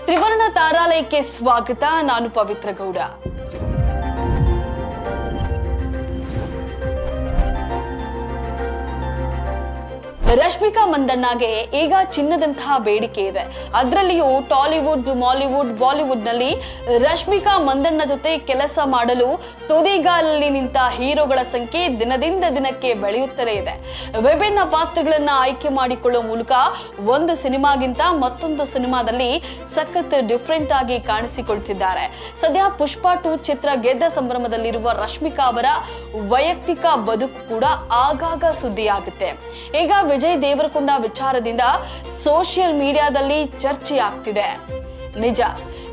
ತ್ರಿವರ್ಣ ತಾರಾಲಯಕ್ಕೆ ಸ್ವಾಗತ. ನಾನು ಪವಿತ್ರ ಗೌಡ. ರಶ್ಮಿಕಾ ಮಂದಣ್ಣಗೆ ಈಗ ಚಿನ್ನದಂತಹ ಬೇಡಿಕೆ ಇದೆ. ಅದರಲ್ಲಿಯೂ ಟಾಲಿವುಡ್, ಮಾಲಿವುಡ್, ಬಾಲಿವುಡ್ ನಲ್ಲಿ ರಶ್ಮಿಕಾ ಮಂದಣ್ಣ ಜೊತೆ ಕೆಲಸ ಮಾಡಲು ತುದಿಗಾಲಲ್ಲಿ ನಿಂತ ಹೀರೋಗಳ ಸಂಖ್ಯೆ ದಿನದಿಂದ ದಿನಕ್ಕೆ ಬೆಳೆಯುತ್ತಲೇ ಇದೆ. ವಿಭಿನ್ನ ಪಾತ್ರಗಳನ್ನ ಆಯ್ಕೆ ಮಾಡಿಕೊಳ್ಳುವ ಮೂಲಕ ಒಂದು ಸಿನಿಮಾಗಿಂತ ಮತ್ತೊಂದು ಸಿನಿಮಾದಲ್ಲಿ ಸಖತ್ ಡಿಫ್ರೆಂಟ್ ಆಗಿ ಕಾಣಿಸಿಕೊಳ್ತಿದ್ದಾರೆ. ಸದ್ಯ ಪುಷ್ಪ 2 ಚಿತ್ರ ಗೆದ್ದ ಸಂಭ್ರಮದಲ್ಲಿರುವ ರಶ್ಮಿಕಾ ಅವರ ವೈಯಕ್ತಿಕ ಬದುಕು ಕೂಡ ಆಗಾಗ ಸುದ್ದಿಯಾಗುತ್ತೆ. ಈಗ ವಿಜಯ್ ದೇವರಕೊಂಡ ವಿಚಾರದಿಂದ ಸೋಷಿಯಲ್ ಮೀಡಿಯಾದಲ್ಲಿ ಚರ್ಚೆಯಾಗ್ತಿದೆ. ನಿಜ,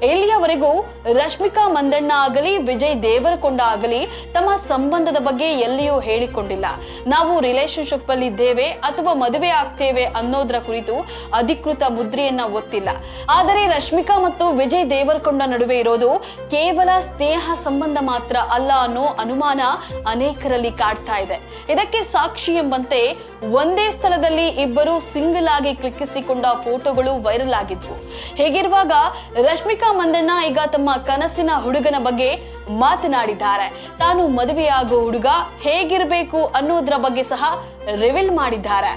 ಇಲ್ಲಿಯವರೆಗೂ ರಶ್ಮಿಕಾ ಮಂದಣ್ಣ ಆಗಲಿ ವಿಜಯ್ ದೇವರಕೊಂಡ ಆಗಲಿ ತಮ್ಮ ಸಂಬಂಧದ ಬಗ್ಗೆ ಎಲ್ಲಿಯೂ ಹೇಳಿಕೊಂಡಿಲ್ಲ. ನಾವು ರಿಲೇಶನ್ಶಿಪ್ ಅಲ್ಲಿ ಇದ್ದೇವೆ ಅಥವಾ ಮದುವೆ ಆಗ್ತೇವೆ ಅನ್ನೋದ್ರ ಕುರಿತು ಅಧಿಕೃತ ಮುದ್ರೆಯನ್ನ ಒತ್ತಿಲ್ಲ. ಆದರೆ ರಶ್ಮಿಕಾ ಮತ್ತು ವಿಜಯ್ ದೇವರಕೊಂಡ ನಡುವೆ ಇರೋದು ಕೇವಲ ಸ್ನೇಹ ಸಂಬಂಧ ಮಾತ್ರ ಅಲ್ಲ ಅನ್ನೋ ಅನುಮಾನ ಅನೇಕರಲ್ಲಿ ಕಾಡ್ತಾ ಇದೆ. ಇದಕ್ಕೆ ಸಾಕ್ಷಿ ಎಂಬಂತೆ ಒಂದೇ ಸ್ಥಳದಲ್ಲಿ ಇಬ್ಬರು ಸಿಂಗಲ್ ಆಗಿ ಕ್ಲಿಕ್ಕಿಸಿಕೊಂಡ ಫೋಟೋಗಳು ವೈರಲ್ ಆಗಿದ್ವು. ಹೀಗಿರುವಾಗ ರಶ್ಮಿಕಾ ಮಂದಣ್ಣ ಈಗ ತಮ್ಮ ಕನಸಿನ ಹುಡುಗನ ಬಗ್ಗೆ ಮಾತನಾಡಿದ್ದಾರೆ. ತಾನು ಮದುವೆಯಾಗೋ ಹುಡುಗ ಹೇಗಿರಬೇಕು ಅನ್ನೋದ್ರ ಬಗ್ಗೆ ಸಹ ರಿವೀಲ್ ಮಾಡಿದ್ದಾರೆ.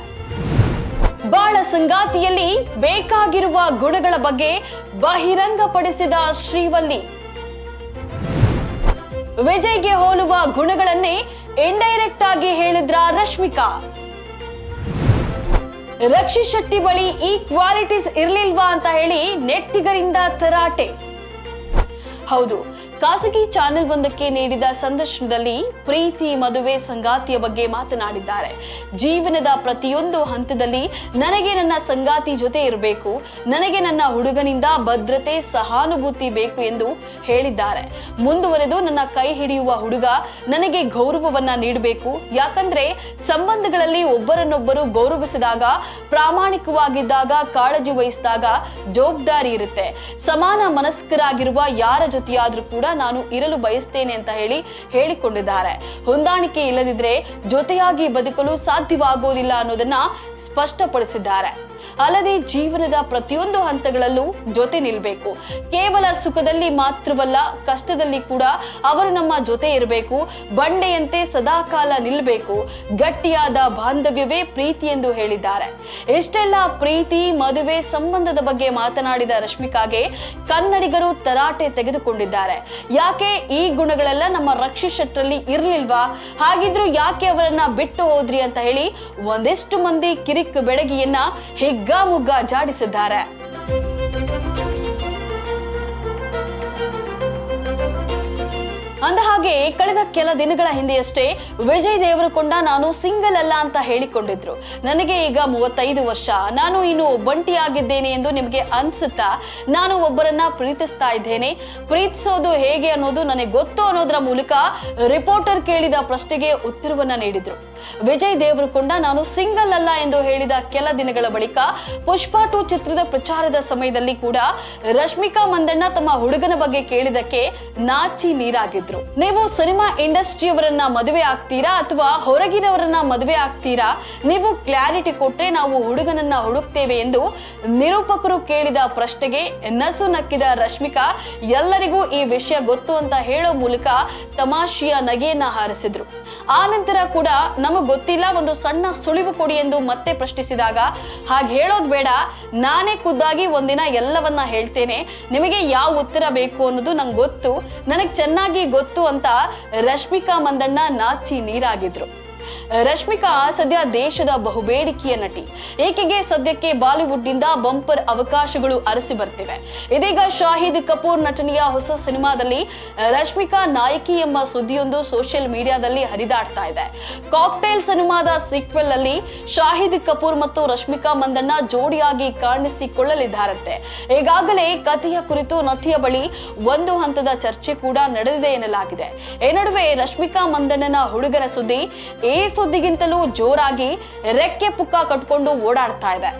ಬಾಳ ಸಂಗಾತಿಯಲ್ಲಿ ಬೇಕಾಗಿರುವ ಗುಣಗಳ ಬಗ್ಗೆ ಬಹಿರಂಗಪಡಿಸಿದ ಶ್ರೀವಲ್ಲಿ. ವಿಜಯ್ಗೆ ಹೋಲುವ ಗುಣಗಳನ್ನೇ ಇಂಡೈರೆಕ್ಟ್ ಆಗಿ ಹೇಳಿದ್ರ ರಶ್ಮಿಕಾ. ರಕ್ಷಿತ್ ಶೆಟ್ಟಿ ಬಳಿ ಈ ಕ್ವಾಲಿಟೀಸ್ ಇರ್ಲಿಲ್ವಾ ಅಂತ ಹೇಳಿ ನೆಟ್ಟಿಗರಿಂದ ತರಾಟೆ. ಹೌದು, ಖಾಸಗಿ ಚಾನೆಲ್ ಒಂದಕ್ಕೆ ನೀಡಿದ ಸಂದರ್ಶನದಲ್ಲಿ ಪ್ರೀತಿ, ಮದುವೆ, ಸಂಗಾತಿಯ ಬಗ್ಗೆ ಮಾತನಾಡಿದ್ದಾರೆ. ಜೀವನದ ಪ್ರತಿಯೊಂದು ಹಂತದಲ್ಲಿ ನನಗೆ ನನ್ನ ಸಂಗಾತಿ ಜೊತೆ ಇರಬೇಕು, ನನಗೆ ನನ್ನ ಹುಡುಗನಿಂದ ಭದ್ರತೆ, ಸಹಾನುಭೂತಿ ಬೇಕು ಎಂದು ಹೇಳಿದ್ದಾರೆ. ಮುಂದುವರೆದು ನನ್ನ ಕೈ ಹಿಡಿಯುವ ಹುಡುಗ ನನಗೆ ಗೌರವವನ್ನ ನೀಡಬೇಕು. ಯಾಕಂದ್ರೆ ಸಂಬಂಧಗಳಲ್ಲಿ ಒಬ್ಬರನ್ನೊಬ್ಬರು ಗೌರವಿಸಿದಾಗ, ಪ್ರಾಮಾಣಿಕವಾಗಿದ್ದಾಗ, ಕಾಳಜಿ ವಹಿಸಿದಾಗ ಜವಾಬ್ದಾರಿ ಇರುತ್ತೆ. ಸಮಾನ ಮನಸ್ಕರಾಗಿರುವ ಯಾರ ಜೊತೆಯಾದ್ರೂ ಕೂಡ ನಾನು ಇರಲು ಬಯಸ್ತೇನೆ ಅಂತ ಹೇಳಿಕೊಂಡಿದ್ದಾರೆ. ಹೊಂದಾಣಿಕೆ ಇಲ್ಲದಿದ್ರೆ ಜೊತೆಯಾಗಿ ಬದುಕಲು ಸಾಧ್ಯವಾಗೋದಿಲ್ಲ ಅನ್ನೋದನ್ನ ಸ್ಪಷ್ಟಪಡಿಸಿದ್ದಾರೆ. ಅಲ್ಲದೆ ಜೀವನದ ಪ್ರತಿಯೊಂದು ಹಂತಗಳಲ್ಲೂ ಜೊತೆ ನಿಲ್ಬೇಕು. ಕೇವಲ ಸುಖದಲ್ಲಿ ಮಾತ್ರವಲ್ಲ, ಕಷ್ಟದಲ್ಲಿ ಕೂಡ ಅವರು ನಮ್ಮ ಜೊತೆ ಇರಬೇಕು. ಬಂಡೆಯಂತೆ ಸದಾಕಾಲ ನಿಲ್ಲಬೇಕು. ಗಟ್ಟಿಯಾದ ಬಾಂಧವ್ಯವೇ ಪ್ರೀತಿ ಎಂದು ಹೇಳಿದ್ದಾರೆ. ಇಷ್ಟೆಲ್ಲ ಪ್ರೀತಿ, ಮದುವೆ, ಸಂಬಂಧದ ಬಗ್ಗೆ ಮಾತನಾಡಿದ ರಶ್ಮಿಕಾಗೆ ಕನ್ನಡಿಗರು ತರಾಟೆ ತೆಗೆದುಕೊಂಡಿದ್ದಾರೆ. ಯಾಕೆ ಈ ಗುಣಗಳೆಲ್ಲ ನಮ್ಮ ರಕ್ಷಿತ್ ಶೆಟ್ಟರಲ್ಲಿ ಇರ್ಲಿಲ್ವಾ? ಹಾಗಿದ್ರು ಯಾಕೆ ಅವರನ್ನ ಬಿಟ್ಟು ಹೋದ್ರಿ ಅಂತ ಹೇಳಿ ಒಂದಿಷ್ಟು ಮಂದಿ ಕಿರಿಕ್ ಬೆಡಗಿಯನ್ನ ಹಿಗ್ಗಾಮುಗ್ಗ ಜಾಡಿಸಿದ್ದಾರೆ. ಅಂದ ಹಾಗೆ ಕಳೆದ ಕೆಲ ದಿನಗಳ ಹಿಂದೆಯಷ್ಟೇ ವಿಜಯ್ ದೇವರಕೊಂಡ ನಾನು ಸಿಂಗಲ್ ಅಲ್ಲ ಅಂತ ಹೇಳಿಕೊಂಡಿದ್ರು. ನನಗೆ ಈಗ 35 ವರ್ಷ, ನಾನು ಇನ್ನು ಒಬ್ಬಂಟಿಯಾಗಿದ್ದೇನೆ ಎಂದು ನಿಮಗೆ ಅನ್ಸುತ್ತಾ? ನಾನು ಒಬ್ಬರನ್ನ ಪ್ರೀತಿಸ್ತಾ ಇದ್ದೇನೆ. ಪ್ರೀತಿಸೋದು ಹೇಗೆ ಅನ್ನೋದು ನನಗೆ ಗೊತ್ತು ಅನ್ನೋದ್ರ ಮೂಲಕ ರಿಪೋರ್ಟರ್ ಕೇಳಿದ ಪ್ರಶ್ನೆಗೆ ಉತ್ತರವನ್ನ ನೀಡಿದ್ರು. ವಿಜಯ್ ದೇವರಕೊಂಡ ನಾನು ಸಿಂಗಲ್ ಅಲ್ಲ ಎಂದು ಹೇಳಿದ ಕೆಲ ದಿನಗಳ ಬಳಿಕ ಪುಷ್ಪ 2 ಚಿತ್ರದ ಪ್ರಚಾರದ ಸಮಯದಲ್ಲಿ ಕೂಡ ರಶ್ಮಿಕಾ ಮಂದಣ್ಣ ತಮ್ಮ ಹುಡುಗನ ಬಗ್ಗೆ ಕೇಳಿದಕ್ಕೆ ನಾಚಿ ನೀರಾಗಿದ್ರು. ನೀವು ಸಿನಿಮಾ ಇಂಡಸ್ಟ್ರಿಯವರನ್ನ ಮದುವೆ ಆಗ್ತೀರಾ ಅಥವಾ ಹೊರಗಿನವರನ್ನ ಮದುವೆ ಆಗ್ತೀರಾ? ನೀವು ಕ್ಲಾರಿಟಿ ಕೊಟ್ರೆ ನಾವು ಹುಡುಗನನ್ನ ಹುಡುಕ್ತೇವೆ ಎಂದು ನಿರೂಪಕರು ಕೇಳಿದ ಪ್ರಶ್ನೆಗೆ ನಸು ನಕ್ಕಿದ ರಶ್ಮಿಕಾ ಎಲ್ಲರಿಗೂ ಈ ವಿಷಯ ಗೊತ್ತು ಅಂತ ಹೇಳೋ ಮೂಲಕ ತಮಾಷೆಯ ನಗೆಯನ್ನ ಹಾರಿಸಿದ್ರು. ಆ ನಂತರ ಕೂಡ ನಮಗ್ ಗೊತ್ತಿಲ್ಲ, ಒಂದು ಸಣ್ಣ ಸುಳಿವು ಕೊಡಿ ಎಂದು ಮತ್ತೆ ಪ್ರಶ್ನಿಸಿದಾಗ, ಹಾಗೆ ಹೇಳೋದು ಬೇಡ, ನಾನೇ ಖುದ್ದಾಗಿ ಒಂದಿನ ಎಲ್ಲವನ್ನ ಹೇಳ್ತೇನೆ, ನಿಮಗೆ ಯಾವ ಉತ್ತರ ಬೇಕು ಅನ್ನೋದು ನಂಗೆ ಗೊತ್ತು, ನನಗೆ ಚೆನ್ನಾಗಿ ಗೊತ್ತು ಅಂತ ರಶ್ಮಿಕಾ ಮಂದಣ್ಣ ನಾಚಿ ನೀರಾಗಿದ್ರು. ರಶ್ಮಿಕಾ ಸದ್ಯ ದೇಶದ ಬಹುಬೇಡಿಕೆಯ ನಟಿ. ಈಕೆಗೆ ಸದ್ಯಕ್ಕೆ ಬಾಲಿವುಡ್ ನಿಂದ ಬಂಪರ್ ಅವಕಾಶಗಳು ಅರಸಿ ಬರ್ತಿವೆ. ಇದೀಗ ಶಾಹಿದ್ ಕಪೂರ್ ನಟನೆಯ ಹೊಸ ಸಿನಿಮಾದಲ್ಲಿ ರಶ್ಮಿಕಾ ನಾಯಕಿ ಎಂಬ ಸುದ್ದಿಯೊಂದು ಸೋಷಿಯಲ್ ಮೀಡಿಯಾದಲ್ಲಿ ಹರಿದಾಡ್ತಾ ಇದೆ. ಕಾಕ್ಟೈಲ್ ಸಿನಿಮಾದ ಸೀಕ್ವೆಲ್ ಅಲ್ಲಿ ಶಾಹಿದ್ ಕಪೂರ್ ಮತ್ತು ರಶ್ಮಿಕಾ ಮಂದಣ್ಣ ಜೋಡಿಯಾಗಿ ಕಾಣಿಸಿಕೊಳ್ಳಲಿದ್ದಾರಂತೆ. ಈಗಾಗಲೇ ಕಥೆಯ ಕುರಿತು ನಟಿಯ ಬಳಿ ಒಂದು ಹಂತದ ಚರ್ಚೆ ಕೂಡ ನಡೆದಿದೆ ಎನ್ನಲಾಗಿದೆ. ಈ ನಡುವೆ ರಶ್ಮಿಕಾ ಮಂದಣ್ಣನ ಹುಡುಗರ ಸುದ್ದಿ ಈ ಸುದ್ದಿಗಿಂತಲೂ ಜೋರಾಗಿ ರೆಕ್ಕೆ ಪುಕ್ಕ ಕಟ್ಕೊಂಡು ಓಡಾಡ್ತಾ ಇದೆ.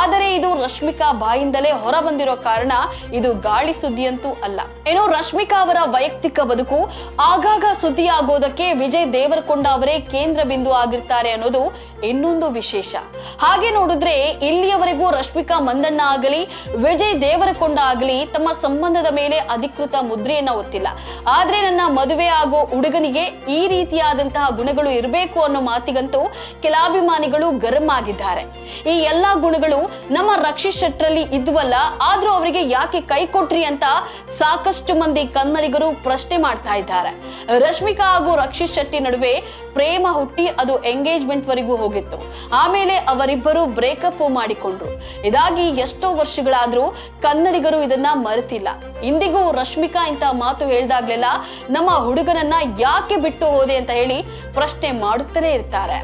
ಆದರೆ ಇದು ರಶ್ಮಿಕಾ ಬಾಯಿಂದಲೇ ಹೊರ ಬಂದಿರೋ ಕಾರಣ ಇದು ಗಾಳಿ ಸುದ್ದಿಯಂತೂ ಅಲ್ಲ. ಏನೋ ರಶ್ಮಿಕಾ ಅವರ ವೈಯಕ್ತಿಕ ಬದುಕು ಆಗಾಗ ಸುದ್ದಿ ಆಗೋದಕ್ಕೆ ವಿಜಯ್ ದೇವರಕೊಂಡ ಅವರೇ ಕೇಂದ್ರ ಬಿಂದು ಆಗಿರ್ತಾರೆ ಅನ್ನೋದು ಇನ್ನೊಂದು ವಿಶೇಷ. ಹಾಗೆ ನೋಡಿದ್ರೆ ಇಲ್ಲಿಯವರೆಗೂ ರಶ್ಮಿಕಾ ಮಂದಣ್ಣ ಆಗಲಿ ವಿಜಯ್ ದೇವರಕೊಂಡ ಆಗಲಿ ತಮ್ಮ ಸಂಬಂಧದ ಮೇಲೆ ಅಧಿಕೃತ ಮುದ್ರೆಯನ್ನ ಒತ್ತಿಲ್ಲ. ಆದ್ರೆ ನನ್ನ ಮದುವೆ ಆಗೋ ಹುಡುಗನಿಗೆ ಈ ರೀತಿಯಾದಂತಹ ಗುಣಗಳು ಇರಬೇಕು ಅನ್ನೋ ಮಾತಿಗಂತೂ ಕೆಲ ಅಭಿಮಾನಿಗಳು ಗರಂ ಆಗಿದ್ದಾರೆ. ಈ ಎಲ್ಲಾ ಗುಣಗಳು ನಮ್ಮ ರಕ್ಷಿತ್ ಶೆಟ್ಟರಲ್ಲಿ ಇದ್ವಲ್ಲ, ಆದ್ರೂ ಅವರಿಗೆ ಯಾಕೆ ಕೈ ಕೊಟ್ರಿ ಅಂತ ಸಾಕಷ್ಟು ಮಂದಿ ಕನ್ನಡಿಗರು ಪ್ರಶ್ನೆ ಮಾಡ್ತಾ ಇದ್ದಾರೆ. ರಶ್ಮಿಕಾ ಹಾಗೂ ರಕ್ಷಿತ್ ಶೆಟ್ಟಿ ನಡುವೆ ಪ್ರೇಮ ಹುಟ್ಟಿ ಅದು ಎಂಗೇಜ್ಮೆಂಟ್ ವರೆಗೂ ಹೋಗಿತ್ತು. ಆಮೇಲೆ ಅವರಿಬ್ಬರು ಬ್ರೇಕಪ್ ಮಾಡಿಕೊಂಡ್ರು. ಇದಾಗಿ ಎಷ್ಟೋ ವರ್ಷಗಳಾದ್ರೂ ಕನ್ನಡಿಗರು ಇದನ್ನ ಮರೆತಿಲ್ಲ. ಇಂದಿಗೂ ರಶ್ಮಿಕಾ ಇಂತ ಮಾತು ಹೇಳ್ದಾಗ್ಲೆಲ್ಲ ನಮ್ಮ ಹುಡುಗನನ್ನ ಯಾಕೆ ಬಿಟ್ಟು ಹೋದೆ ಅಂತ ಹೇಳಿ ಪ್ರಶ್ನೆ ಮಾಡುತ್ತಲೇ ಇರ್ತಾರೆ.